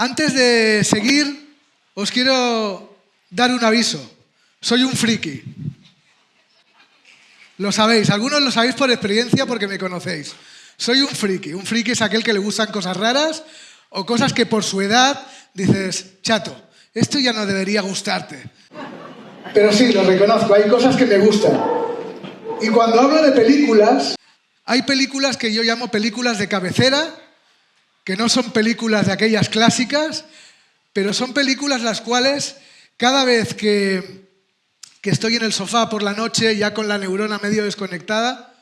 Antes de seguir, os quiero dar un aviso. Soy un friki. Lo sabéis, algunos lo sabéis por experiencia porque me conocéis. Soy un friki. Un friki es aquel que le gustan cosas raras o cosas que por su edad dices, chato, esto ya no debería gustarte. Pero sí, lo reconozco, hay cosas que me gustan. Y cuando hablo de películas, hay películas que yo llamo películas de cabecera, que no son películas de aquellas clásicas, pero son películas las cuales cada vez que estoy en el sofá por la noche, ya con la neurona medio desconectada,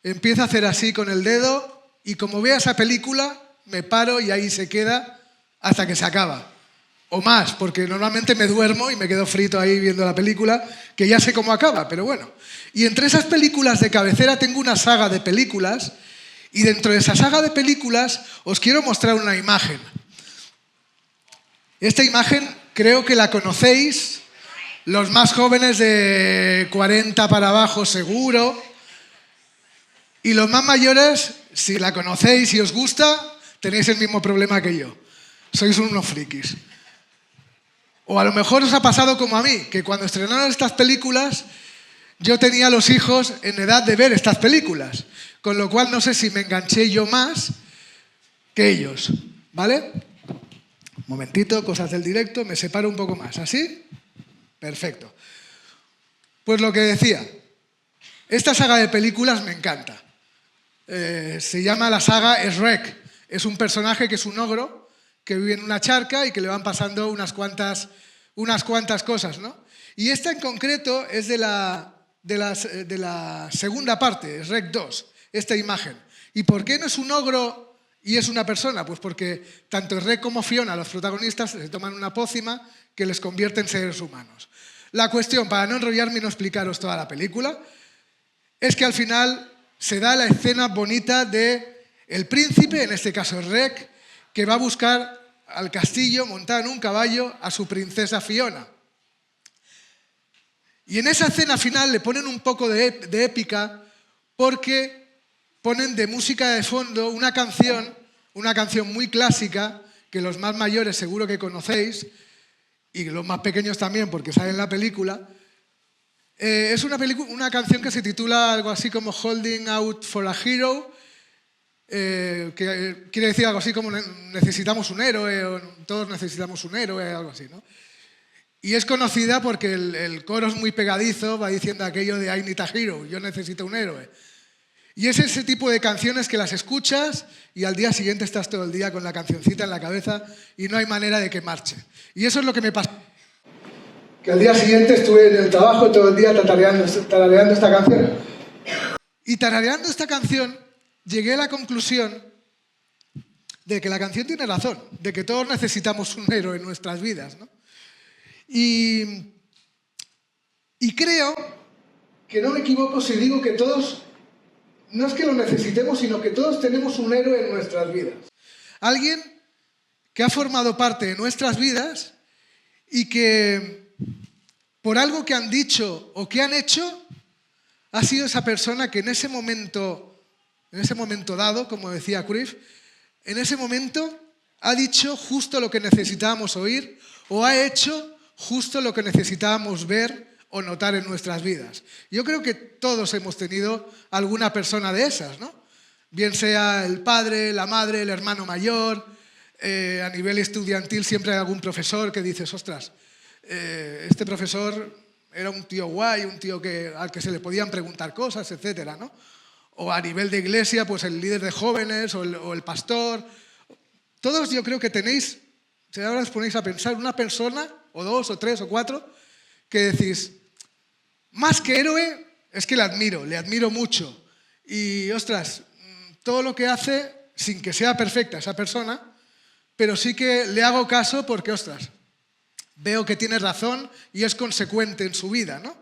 empiezo a hacer así con el dedo y como vea esa película, me paro y ahí se queda hasta que se acaba. O más, porque normalmente me duermo y me quedo frito ahí viendo la película, que ya sé cómo acaba, pero bueno. Y entre esas películas de cabecera tengo una saga de películas y dentro de esa saga de películas os quiero mostrar una imagen. Esta imagen creo que la conocéis, los más jóvenes de 40 para abajo seguro, y los más mayores, si la conocéis y os gusta, tenéis el mismo problema que yo. Sois unos frikis. O a lo mejor os ha pasado como a mí, que cuando estrenaron estas películas, yo tenía a los hijos en edad de ver estas películas, con lo cual no sé si me enganché yo más que ellos, ¿vale? Un momentito, cosas del directo, me separo un poco más, ¿así? Perfecto. Pues lo que decía, esta saga de películas me encanta. Se llama la saga Shrek. Es un personaje que es un ogro que vive en una charca y que le van pasando unas cuantas cosas, ¿no? Y esta en concreto es de la segunda parte, Shrek 2, esta imagen. ¿Y por qué no es un ogro y es una persona? Pues porque tanto Shrek como Fiona, los protagonistas, se toman una pócima que les convierte en seres humanos. La cuestión, para no enrollarme y no explicaros toda la película, es que al final se da la escena bonita de el príncipe, en este caso Shrek, que va a buscar al castillo montado en un caballo a su princesa Fiona. Y en esa escena final le ponen un poco de épica porque ponen de música de fondo una canción muy clásica que los más mayores seguro que conocéis y los más pequeños también porque sale en la película. Es una canción que se titula algo así como Holding Out for a Hero, que quiere decir algo así como necesitamos un héroe, o todos necesitamos un héroe, algo así, ¿no? Y es conocida porque el coro es muy pegadizo, va diciendo aquello de I need a hero, yo necesito un héroe. Y es ese tipo de canciones que las escuchas y al día siguiente estás todo el día con la cancioncita en la cabeza y no hay manera de que marche. Y eso es lo que me pasó. Que al día siguiente estuve en el trabajo todo el día tarareando esta canción. Y tarareando esta canción llegué a la conclusión de que la canción tiene razón, de que todos necesitamos un héroe en nuestras vidas, ¿no? Y creo que no me equivoco si digo que todos, no es que lo necesitemos, sino que todos tenemos un héroe en nuestras vidas. Alguien que ha formado parte de nuestras vidas y que por algo que han dicho o que han hecho, ha sido esa persona que en ese momento dado, como decía Cruyff, en ese momento ha dicho justo lo que necesitábamos oír o ha hecho justo lo que necesitábamos ver o notar en nuestras vidas. Yo creo que todos hemos tenido alguna persona de esas, ¿no? Bien sea el padre, la madre, el hermano mayor, a nivel estudiantil siempre hay algún profesor que dices, ostras, este profesor era un tío guay, un tío al que se le podían preguntar cosas, etcétera, ¿no? O a nivel de iglesia, pues el líder de jóvenes o el pastor. Todos yo creo que tenéis, si ahora os ponéis a pensar, una persona, o dos, o tres, o cuatro, que decís, más que héroe, es que le admiro mucho. Y, ostras, todo lo que hace, sin que sea perfecta esa persona, pero sí que le hago caso porque, ostras, veo que tiene razón y es consecuente en su vida, ¿no?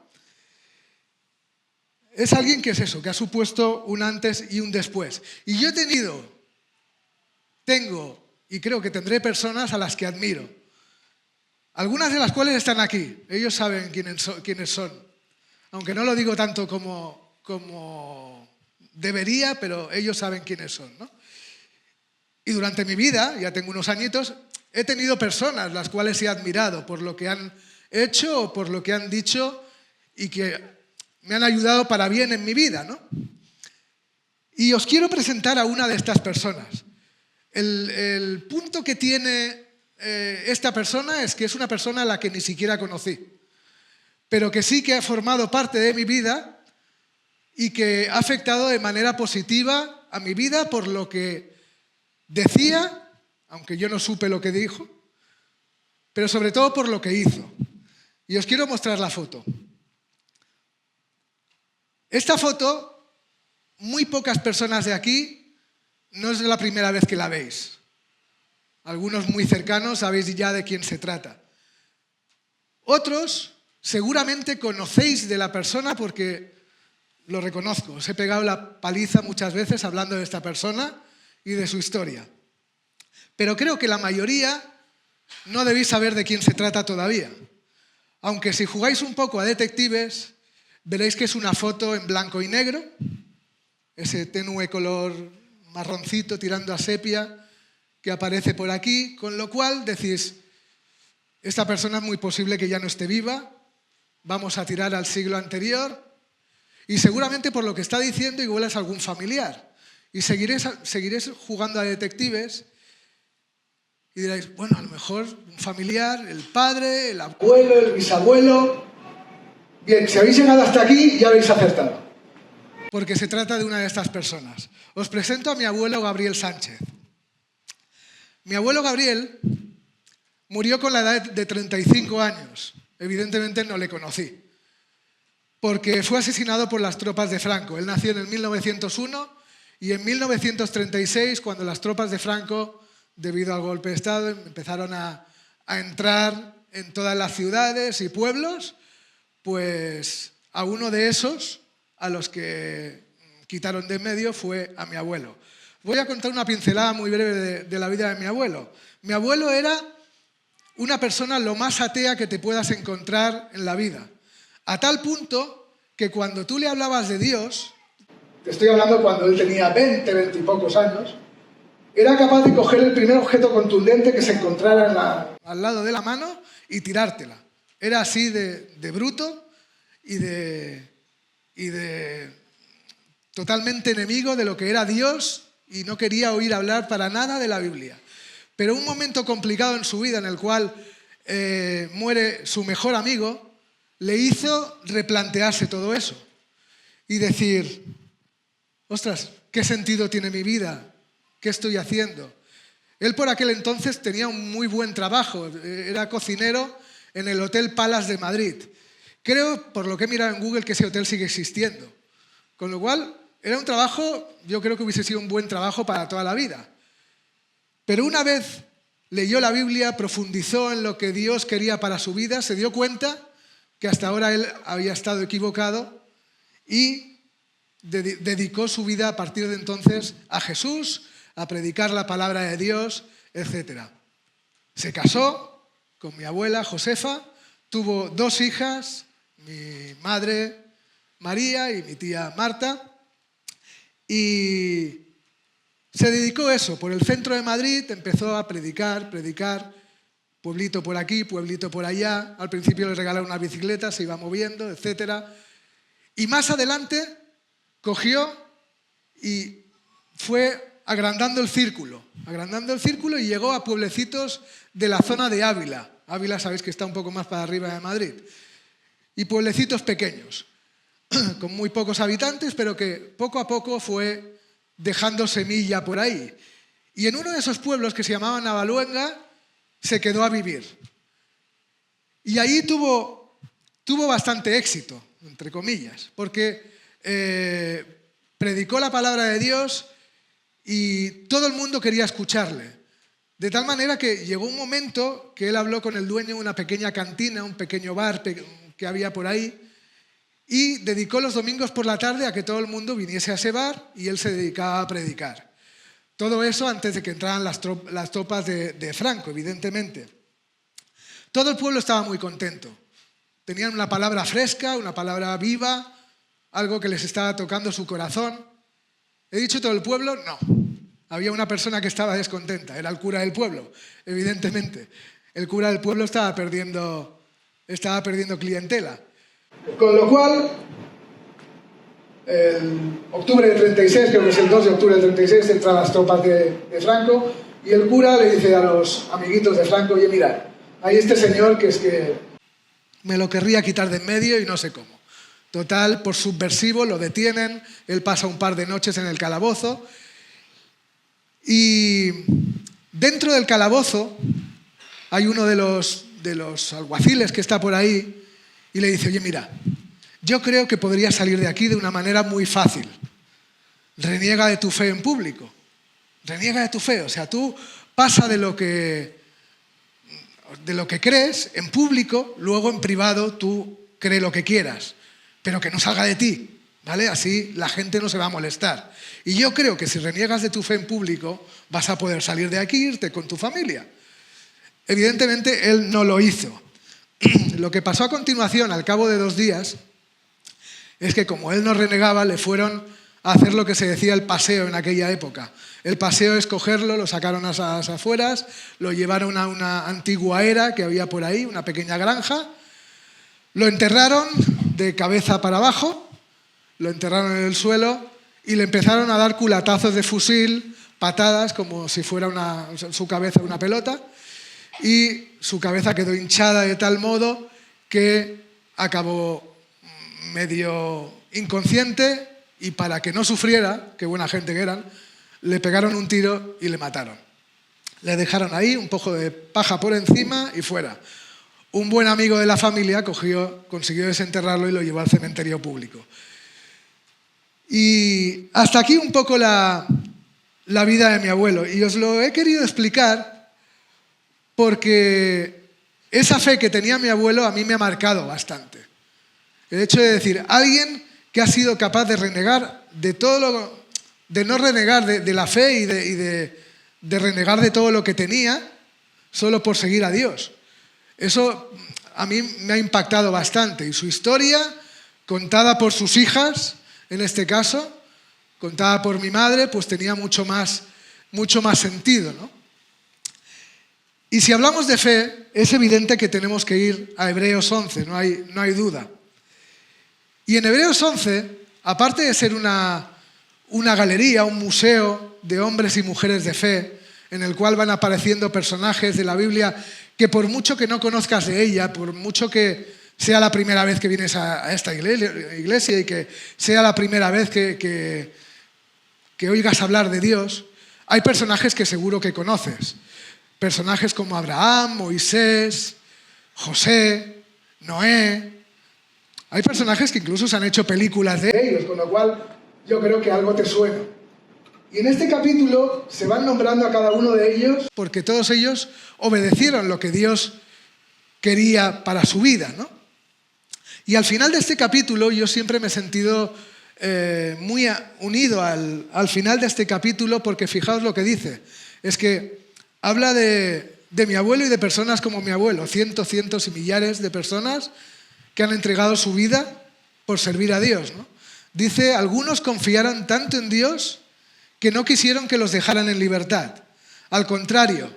Es alguien que es eso, que ha supuesto un antes y un después. Y yo tengo y creo que tendré personas a las que admiro. Algunas de las cuales están aquí. Ellos saben quiénes son. Aunque no lo digo tanto como debería, pero ellos saben quiénes son, ¿no? Y durante mi vida, ya tengo unos añitos, he tenido personas las cuales he admirado por lo que han hecho o por lo que han dicho y que me han ayudado para bien en mi vida, ¿no? Y os quiero presentar a una de estas personas. El punto que tiene esta persona es que es una persona a la que ni siquiera conocí, pero que sí que ha formado parte de mi vida y que ha afectado de manera positiva a mi vida por lo que decía, aunque yo no supe lo que dijo, pero sobre todo por lo que hizo. Y os quiero mostrar la foto. Esta foto, muy pocas personas de aquí, no es la primera vez que la veis. Algunos muy cercanos sabéis ya de quién se trata. Otros seguramente conocéis de la persona porque lo reconozco. Os he pegado la paliza muchas veces hablando de esta persona y de su historia. Pero creo que la mayoría no debéis saber de quién se trata todavía. Aunque si jugáis un poco a detectives, veréis que es una foto en blanco y negro, ese tenue color marroncito tirando a sepia que aparece por aquí, con lo cual decís, esta persona es muy posible que ya no esté viva, vamos a tirar al siglo anterior y seguramente por lo que está diciendo igual es algún familiar. Y seguiréis jugando a detectives y diréis, bueno, a lo mejor un familiar, el padre, el abuelo, el bisabuelo. Bien, si habéis llegado hasta aquí ya habéis acertado, porque se trata de una de estas personas. Os presento a mi abuelo Gabriel Sánchez. Mi abuelo Gabriel murió con la edad de 35 años. Evidentemente no le conocí, porque fue asesinado por las tropas de Franco. Él nació en el 1901 y en 1936, cuando las tropas de Franco, debido al golpe de Estado, empezaron a entrar en todas las ciudades y pueblos, pues a uno de esos, a los que quitaron de en medio, fue a mi abuelo. Voy a contar una pincelada muy breve de la vida de mi abuelo. Mi abuelo era una persona lo más atea que te puedas encontrar en la vida. A tal punto que cuando tú le hablabas de Dios, te estoy hablando cuando él tenía 20 y pocos años, era capaz de coger el primer objeto contundente que se encontrara al lado de la mano y tirártela. Era así de bruto y de totalmente enemigo de lo que era Dios y no quería oír hablar para nada de la Biblia. Pero un momento complicado en su vida en el cual muere su mejor amigo le hizo replantearse todo eso y decir, ostras, ¿qué sentido tiene mi vida? ¿Qué estoy haciendo? Él por aquel entonces tenía un muy buen trabajo, era cocinero en el Hotel Palace de Madrid. Creo, por lo que he mirado en Google, que ese hotel sigue existiendo. Con lo cual, era un trabajo, yo creo que hubiese sido un buen trabajo para toda la vida. Pero una vez leyó la Biblia, profundizó en lo que Dios quería para su vida, se dio cuenta que hasta ahora él había estado equivocado y dedicó su vida a partir de entonces a Jesús, a predicar la palabra de Dios, etc. Se casó con mi abuela Josefa, tuvo 2 hijas, mi madre María y mi tía Marta, y se dedicó a eso. Por el centro de Madrid empezó a predicar, pueblito por aquí, pueblito por allá. Al principio le regalaron una bicicleta, se iba moviendo, etc. Y más adelante cogió y fue agrandando el círculo y llegó a pueblecitos de la zona de Ávila. Ávila sabéis que está un poco más para arriba de Madrid. Y pueblecitos pequeños, con muy pocos habitantes, pero que poco a poco fue dejando semilla por ahí. Y en uno de esos pueblos, que se llamaba Navaluenga, se quedó a vivir. Y ahí tuvo bastante éxito, entre comillas, porque predicó la palabra de Dios y todo el mundo quería escucharle. De tal manera que llegó un momento que él habló con el dueño de una pequeña cantina, un pequeño bar que había por ahí, y dedicó los domingos por la tarde a que todo el mundo viniese a ese bar y él se dedicaba a predicar. Todo eso antes de que entraran las tropas de Franco, evidentemente. Todo el pueblo estaba muy contento. Tenían una palabra fresca, una palabra viva, algo que les estaba tocando su corazón. ¿He dicho todo el pueblo? No. había una persona que estaba descontenta, era el cura del pueblo, evidentemente. El cura del pueblo estaba perdiendo clientela. Con lo cual, en octubre del 36, creo que es el 2 de octubre del 36, entran las tropas de Franco y el cura le dice a los amiguitos de Franco: oye, mira, hay este señor que es que me lo querría quitar de en medio y no sé cómo. Total, por subversivo lo detienen, él pasa un par de noches en el calabozo y dentro del calabozo hay uno de los alguaciles que está por ahí y le dice: oye, mira, yo creo que podrías salir de aquí de una manera muy fácil. Reniega de tu fe en público. Reniega de tu fe. O sea, tú pasa de lo que crees en público, luego en privado tú cree lo que quieras, pero que no salga de ti, ¿vale? Así la gente no se va a molestar. Y yo creo que si reniegas de tu fe en público vas a poder salir de aquí e irte con tu familia. Evidentemente él no lo hizo. Lo que pasó a continuación, al cabo de 2 días, es que como él no renegaba, le fueron a hacer lo que se decía el paseo en aquella época. El paseo es cogerlo, lo sacaron a las afueras, lo llevaron a una antigua era que había por ahí, una pequeña granja, lo enterraron de cabeza para abajo, lo enterraron en el suelo y le empezaron a dar culatazos de fusil, patadas, como si fuera su cabeza una pelota, y su cabeza quedó hinchada de tal modo que acabó medio inconsciente y para que no sufriera, qué buena gente que eran, le pegaron un tiro y le mataron. Le dejaron ahí un poco de paja por encima y fuera. Un buen amigo de la familia consiguió desenterrarlo y lo llevó al cementerio público. Y hasta aquí un poco la vida de mi abuelo. Y os lo he querido explicar porque esa fe que tenía mi abuelo a mí me ha marcado bastante. El hecho de decir, alguien que ha sido capaz de renegar de todo de no renegar de la fe y de renegar de todo lo que tenía solo por seguir a Dios. Eso a mí me ha impactado bastante. Y su historia, contada por sus hijas, en este caso, contada por mi madre, pues tenía mucho más sentido, ¿no? Y si hablamos de fe, es evidente que tenemos que ir a Hebreos 11, no hay duda. Y en Hebreos 11, aparte de ser una galería, un museo de hombres y mujeres de fe, en el cual van apareciendo personajes de la Biblia que por mucho que no conozcas de ella, por mucho que sea la primera vez que vienes a esta iglesia y que sea la primera vez que oigas hablar de Dios, hay personajes que seguro que conoces. Personajes como Abraham, Moisés, José, Noé. Hay personajes que incluso se han hecho películas de ellos, con lo cual yo creo que algo te suena. Y en este capítulo se van nombrando a cada uno de ellos porque todos ellos obedecieron lo que Dios quería para su vida, ¿no? Y al final de este capítulo yo siempre me he sentido muy unido al final de este capítulo porque fijaos lo que dice. Es que habla de mi abuelo y de personas como mi abuelo, cientos y millares de personas que han entregado su vida por servir a Dios, ¿no? Dice, algunos confiaron tanto en Dios que no quisieron que los dejaran en libertad. Al contrario,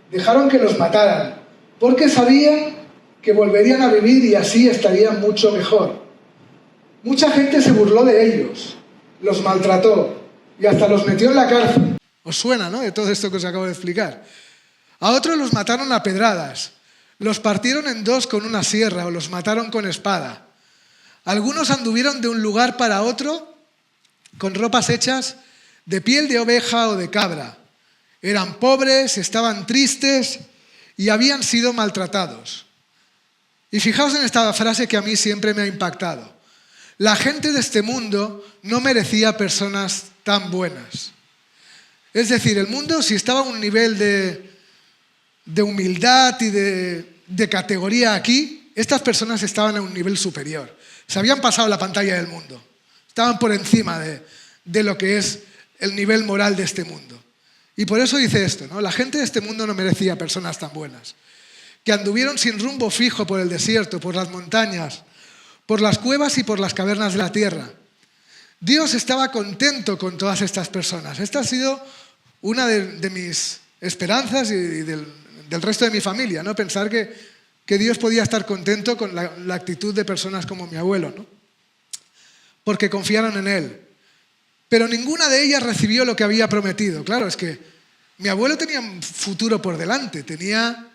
dejaron que los mataran, porque sabían que volverían a vivir y así estarían mucho mejor. Mucha gente se burló de ellos, los maltrató y hasta los metió en la cárcel. Os suena, ¿no?, de todo esto que os acabo de explicar. A otros los mataron a pedradas, los partieron en dos con una sierra o los mataron con espada. Algunos anduvieron de un lugar para otro con ropas hechas de piel de oveja o de cabra. Eran pobres, estaban tristes y habían sido maltratados. Y fijaos en esta frase que a mí siempre me ha impactado. La gente de este mundo no merecía personas tan buenas. Es decir, el mundo, si estaba a un nivel de humildad y de categoría aquí, estas personas estaban a un nivel superior. Se habían pasado la pantalla del mundo. Estaban por encima de lo que es el nivel moral de este mundo. Y por eso dice esto, ¿no? La gente de este mundo no merecía personas tan buenas, que anduvieron sin rumbo fijo por el desierto, por las montañas, por las cuevas y por las cavernas de la tierra. Dios estaba contento con todas estas personas. Esta ha sido una de mis esperanzas y del resto de mi familia, ¿no? Pensar que Dios podía estar contento con la actitud de personas como mi abuelo, ¿no? Porque confiaron en Él. Pero ninguna de ellas recibió lo que había prometido. Claro, es que mi abuelo tenía un futuro por delante, tenía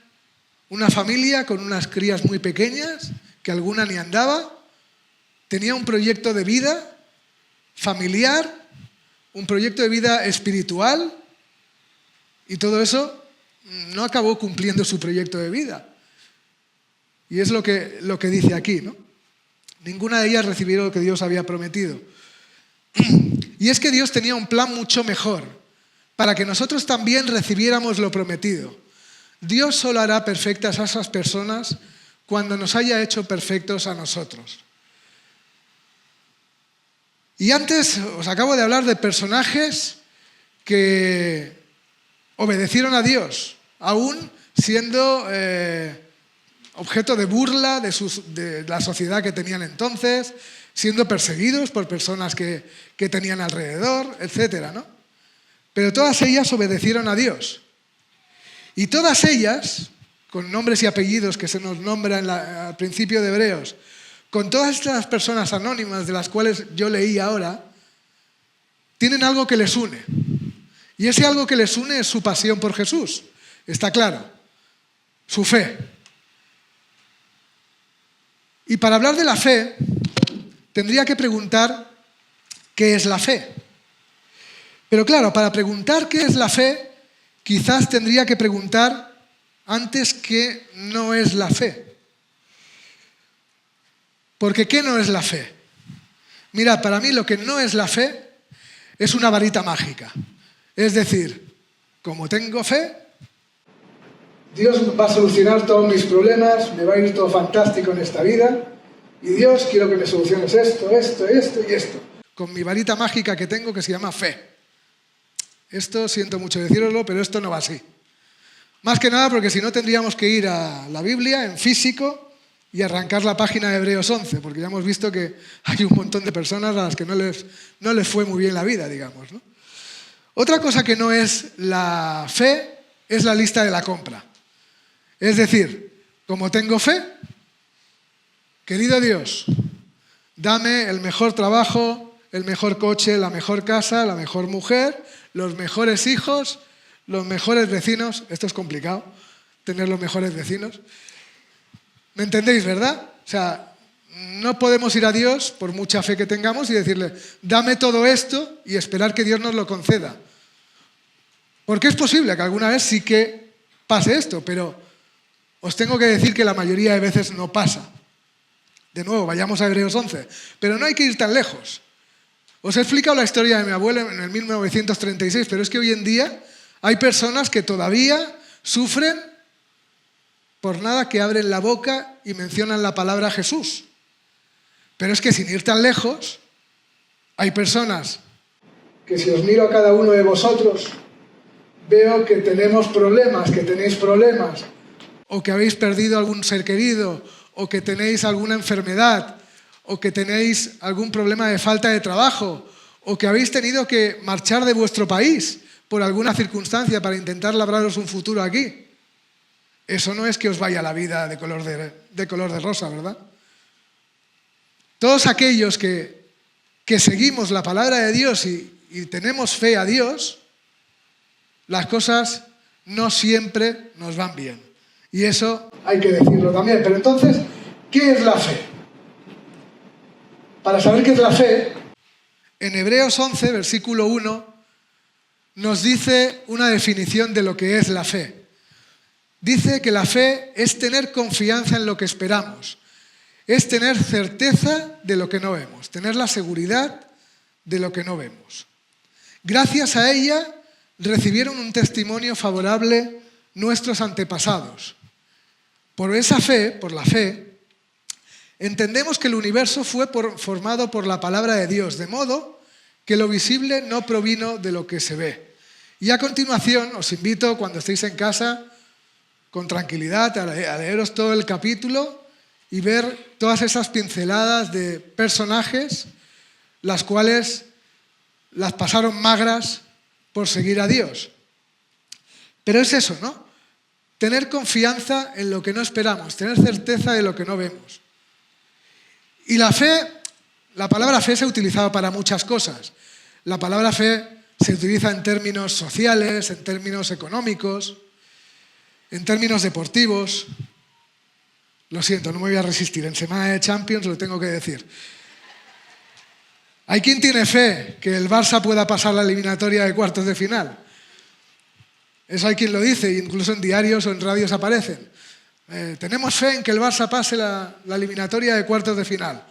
una familia con unas crías muy pequeñas, que alguna ni andaba, tenía un proyecto de vida familiar, un proyecto de vida espiritual, y todo eso no acabó cumpliendo su proyecto de vida. Y es lo que dice aquí, ¿no? Ninguna de ellas recibió lo que Dios había prometido. Y es que Dios tenía un plan mucho mejor, para que nosotros también recibiéramos lo prometido. Dios solo hará perfectas a esas personas cuando nos haya hecho perfectos a nosotros. Y antes os acabo de hablar de personajes que obedecieron a Dios, aún siendo objeto de burla de la sociedad que tenían entonces, siendo perseguidos por personas que tenían alrededor, etcétera, ¿no? Pero todas ellas obedecieron a Dios. Y todas ellas, con nombres y apellidos que se nos nombran al principio de Hebreos, con todas estas personas anónimas de las cuales yo leí ahora, tienen algo que les une. Y ese algo que les une es su pasión por Jesús. Está claro. Su fe. Y para hablar de la fe, tendría que preguntar qué es la fe. Pero claro, para preguntar qué es la fe, quizás tendría que preguntar antes qué no es la fe. Porque ¿qué no es la fe? Mirad, para mí lo que no es la fe es una varita mágica. Es decir, como tengo fe, Dios va a solucionar todos mis problemas, me va a ir todo fantástico en esta vida, y Dios, quiero que me soluciones esto, esto, esto y esto. Con mi varita mágica que tengo que se llama fe. Esto, siento mucho deciroslo, pero esto no va así. Más que nada porque si no tendríamos que ir a la Biblia en físico y arrancar la página de Hebreos 11, porque ya hemos visto que hay un montón de personas a las que no les fue muy bien la vida, digamos, ¿no? Otra cosa que no es la fe es la lista de la compra. Es decir, como tengo fe, querido Dios, dame el mejor trabajo, el mejor coche, la mejor casa, la mejor mujer, los mejores hijos, los mejores vecinos. Esto es complicado, tener los mejores vecinos. ¿Me entendéis, verdad? O sea, no podemos ir a Dios, por mucha fe que tengamos, y decirle, dame todo esto y esperar que Dios nos lo conceda. Porque es posible que alguna vez sí que pase esto, pero os tengo que decir que la mayoría de veces no pasa. De nuevo, vayamos a Hebreos 11. Pero no hay que ir tan lejos. Os he explicado la historia de mi abuelo en el 1936, pero es que hoy en día hay personas que todavía sufren por nada que abren la boca y mencionan la palabra Jesús. Pero es que sin ir tan lejos, hay personas que si os miro a cada uno de vosotros, veo que tenemos problemas, que tenéis problemas, o que habéis perdido algún ser querido, o que tenéis alguna enfermedad, o que tenéis algún problema de falta de trabajo, o que habéis tenido que marchar de vuestro país por alguna circunstancia para intentar labraros un futuro aquí. Eso no es que os vaya la vida de color de rosa, ¿verdad? Todos aquellos que seguimos la palabra de Dios y tenemos fe a Dios, las cosas no siempre nos van bien. Y eso hay que decirlo también. Pero entonces, ¿qué es la fe? Para saber qué es la fe, en Hebreos 11, versículo 1, nos dice una definición de lo que es la fe. Dice que la fe es tener confianza en lo que esperamos, es tener certeza de lo que no vemos, tener la seguridad de lo que no vemos. Gracias a ella recibieron un testimonio favorable nuestros antepasados. Por esa fe, por la fe, entendemos que el universo fue formado por la palabra de Dios, de modo que lo visible no provino de lo que se ve. Y a continuación os invito, cuando estéis en casa, con tranquilidad, a leeros todo el capítulo y ver todas esas pinceladas de personajes, las cuales las pasaron magras por seguir a Dios. Pero es eso, ¿no? Tener confianza en lo que no esperamos, tener certeza de lo que no vemos. Y la fe, la palabra fe se ha utilizado para muchas cosas. La palabra fe se utiliza en términos sociales, en términos económicos, en términos deportivos. Lo siento, no me voy a resistir. En semana de Champions lo tengo que decir. ¿Hay quien tiene fe que el Barça pueda pasar la eliminatoria de cuartos de final? Eso hay quien lo dice, incluso en diarios o en radios aparecen. Tenemos fe en que el Barça pase la eliminatoria de cuartos de final.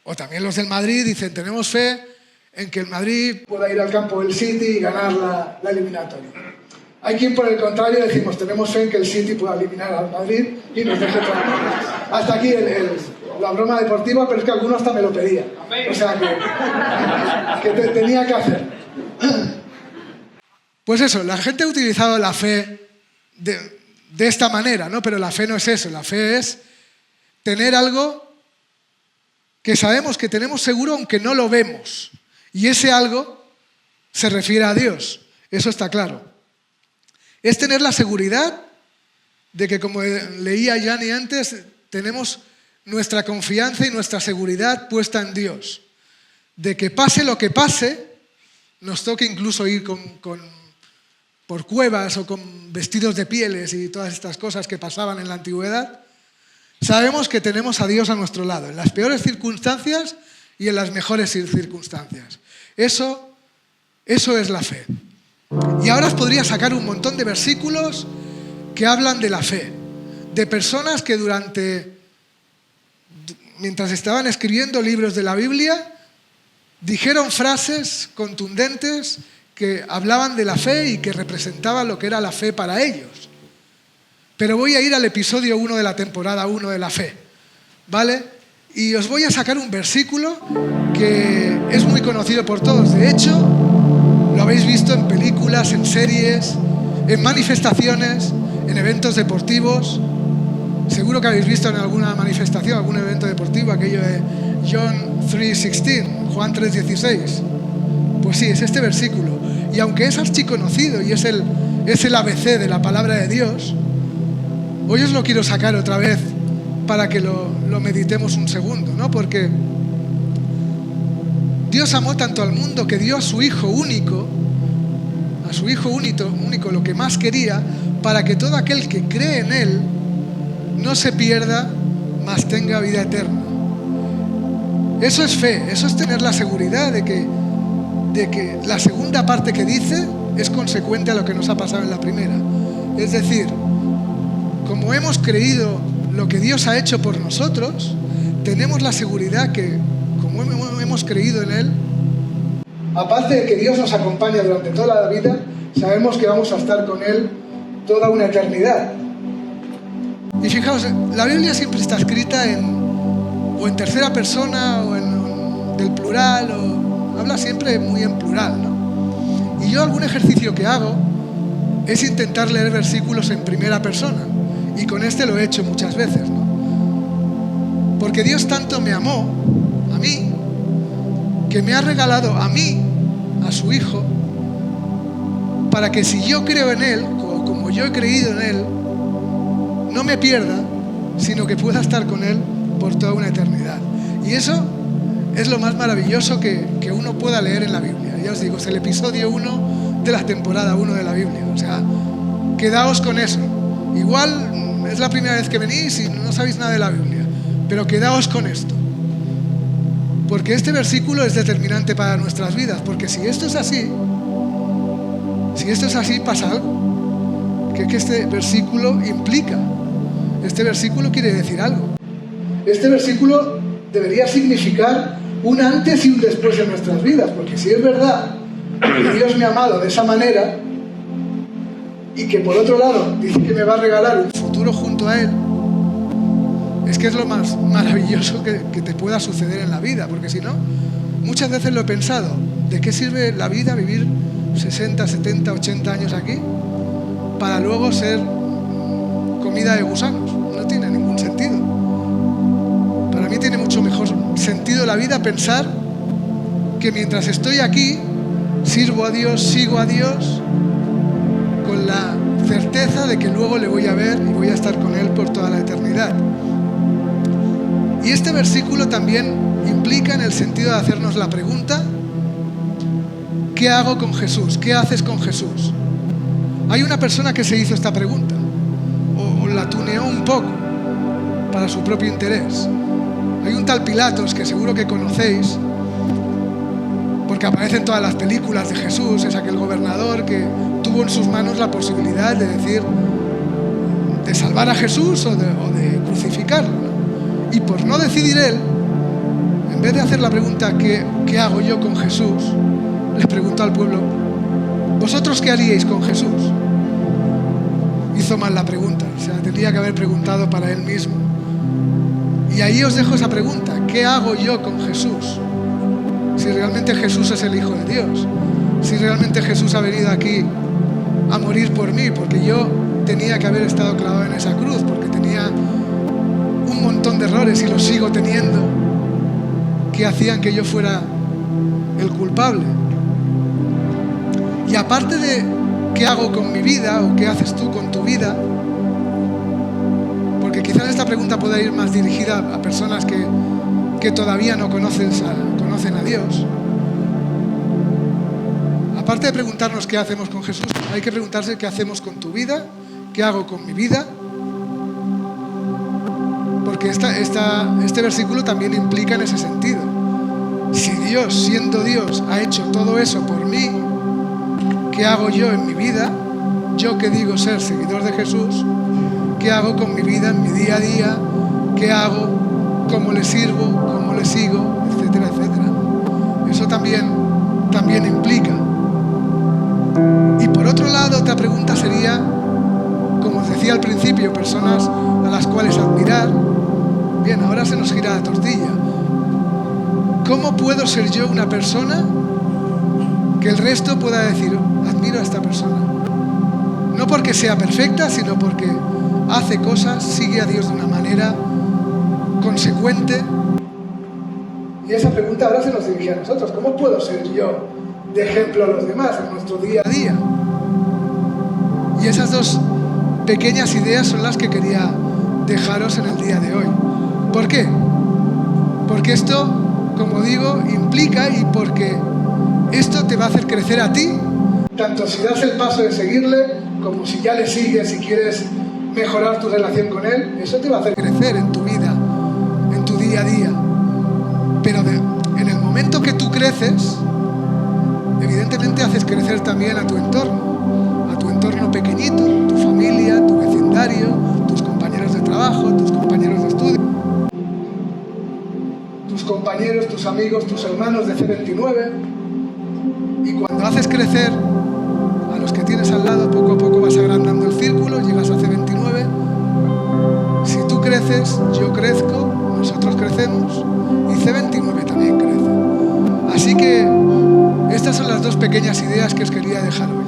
O también los del Madrid dicen, tenemos fe en que el Madrid pueda ir al campo del City y ganar la eliminatoria. Hay quien, por el contrario, decimos, tenemos fe en que el City pueda eliminar al Madrid y nos deje tranquilos. Hasta aquí la broma deportiva, pero es que alguno hasta me lo pedía. O sea que tenía que hacer. Pues eso, la gente ha utilizado la fe de esta manera, ¿no? Pero la fe no es eso, la fe es tener algo que sabemos que tenemos seguro aunque no lo vemos. Y ese algo se refiere a Dios, eso está claro. Es tener la seguridad de que, como leía Yanni antes, tenemos nuestra confianza y nuestra seguridad puesta en Dios. De que pase lo que pase, nos toque incluso ir por cuevas o con vestidos de pieles y todas estas cosas que pasaban en la antigüedad, sabemos que tenemos a Dios a nuestro lado, en las peores circunstancias y en las mejores circunstancias. Eso es la fe. Y ahora os podría sacar un montón de versículos que hablan de la fe, de personas que mientras estaban escribiendo libros de la Biblia, dijeron frases contundentes que hablaban de la fe y que representaban lo que era la fe para ellos. Pero voy a ir al episodio 1 de la temporada 1 de la fe, ¿vale? Y os voy a sacar un versículo que es muy conocido por todos. De hecho, lo habéis visto en películas, en series, en manifestaciones, en eventos deportivos. Seguro que habéis visto en alguna manifestación, algún evento deportivo, aquello de John 3:16, Juan 3:16. Pues sí, es este versículo. Y aunque es archiconocido y es el ABC de la palabra de Dios, hoy os lo quiero sacar otra vez para que lo meditemos un segundo, ¿no? Porque Dios amó tanto al mundo que dio a su Hijo único, lo que más quería, para que todo aquel que cree en Él no se pierda, mas tenga vida eterna. Eso es fe, eso es tener la seguridad de que la segunda parte que dice es consecuente a lo que nos ha pasado en la primera. Es decir, como hemos creído lo que Dios ha hecho por nosotros, tenemos la seguridad que, como hemos creído en Él, aparte de que Dios nos acompaña durante toda la vida, sabemos que vamos a estar con Él toda una eternidad. Y fijaos, la Biblia siempre está escrita o en tercera persona o del plural, o habla siempre muy en plural, ¿no? Y yo algún ejercicio que hago es intentar leer versículos en primera persona, y con este lo he hecho muchas veces, ¿no? Porque Dios tanto me amó a mí, que me ha regalado a mí, a su Hijo, para que si yo creo en Él, como yo he creído en Él, no me pierda, sino que pueda estar con Él por toda una eternidad. Y eso es lo más maravilloso que uno pueda leer en la Biblia. Ya os digo, es el episodio 1 de la temporada 1 de la Biblia. O sea, quedaos con eso. Igual es la primera vez que venís y no sabéis nada de la Biblia, pero quedaos con esto. Porque este versículo es determinante para nuestras vidas, porque si esto es así, pasa algo. Que este versículo implica. Este versículo quiere decir algo. Este versículo debería significar un antes y un después de nuestras vidas, porque si es verdad que Dios me ha amado de esa manera y que por otro lado dice que me va a regalar un futuro junto a Él, es que es lo más maravilloso que te pueda suceder en la vida, porque si no, muchas veces lo he pensado, ¿de qué sirve la vida vivir 60, 70, 80 años aquí para luego ser comida de gusanos? No tiene ningún sentido. Para mí tiene mucho mejor sentido la vida pensar que mientras estoy aquí, sirvo a Dios, sigo a Dios, con la certeza de que luego le voy a ver y voy a estar con Él por toda la eternidad. Y este versículo también implica en el sentido de hacernos la pregunta: ¿qué hago con Jesús? ¿Qué haces con Jesús? Hay una persona que se hizo esta pregunta, o la tuneó un poco para su propio interés. Hay un tal Pilatos que seguro que conocéis, porque aparece en todas las películas de Jesús. Es aquel gobernador que tuvo en sus manos la posibilidad de decir, de salvar a Jesús o de crucificarlo, ¿no? Y por no decidir él, en vez de hacer la pregunta ¿qué hago yo con Jesús?, les preguntó al pueblo: ¿vosotros qué haríais con Jesús? Hizo mal la pregunta, o sea, tendría que haber preguntado para él mismo. Y ahí os dejo esa pregunta: ¿qué hago yo con Jesús? Si realmente Jesús es el Hijo de Dios, si realmente Jesús ha venido aquí a morir por mí, porque yo tenía que haber estado clavado en esa cruz, porque tenía un montón de errores y los sigo teniendo, que hacían que yo fuera el culpable. Y aparte de qué hago con mi vida o qué haces tú con tu vida, porque quizás esta pregunta pueda ir más dirigida a personas que todavía no conocen a Dios. Aparte de preguntarnos qué hacemos con Jesús, hay que preguntarse qué hacemos con tu vida, qué hago con mi vida, porque este versículo también implica en ese sentido. Si Dios, siendo Dios, ha hecho todo eso por mí, ¿qué hago yo en mi vida? Yo que digo ser seguidor de Jesús, ¿qué hago con mi vida en mi día a día? ¿Qué hago? ¿Cómo le sirvo? ¿Cómo le sigo? Etcétera, etcétera. Eso también implica. Y por otro lado, otra pregunta sería, como os decía al principio, personas a las cuales admirar. Bien, ahora se nos gira la tortilla. ¿Cómo puedo ser yo una persona que el resto pueda decir: admiro a esta persona? No porque sea perfecta, sino porque hace cosas, sigue a Dios de una manera consecuente. Y esa pregunta ahora se nos dirige a nosotros: ¿cómo puedo ser yo de ejemplo a los demás en nuestro día a día? Y esas dos pequeñas ideas son las que quería dejaros en el día de hoy. ¿Por qué? Porque esto, como digo, implica, y porque esto te va a hacer crecer a ti, tanto si das el paso de seguirle, como si ya le sigues y quieres mejorar tu relación con él. Eso te va a hacer crecer en tu vida, en tu día a día. Pero en el momento que tú creces, evidentemente haces crecer también a tu entorno pequeñito, tu familia, tu vecindario, tus compañeros de trabajo, tus compañeros de estudio, tus compañeros, tus amigos, tus hermanos de C29. Y cuando haces crecer a los que tienes al lado, poco a poco vas agrandando el círculo, llegas a C29. Si tú creces, yo crezco, nosotros crecemos y C29 también crece. Así que estas son las dos pequeñas ideas que os quería dejar hoy.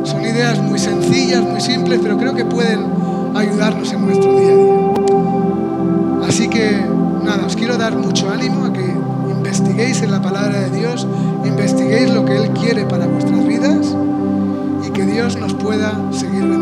Son ideas muy sencillas, muy simples, pero creo que pueden ayudarnos en nuestro día a día. Así que nada, os quiero dar mucho ánimo a que investiguéis en la palabra de Dios, investiguéis lo que Él quiere para vuestras vidas, y que Dios nos pueda seguir bendiciendo.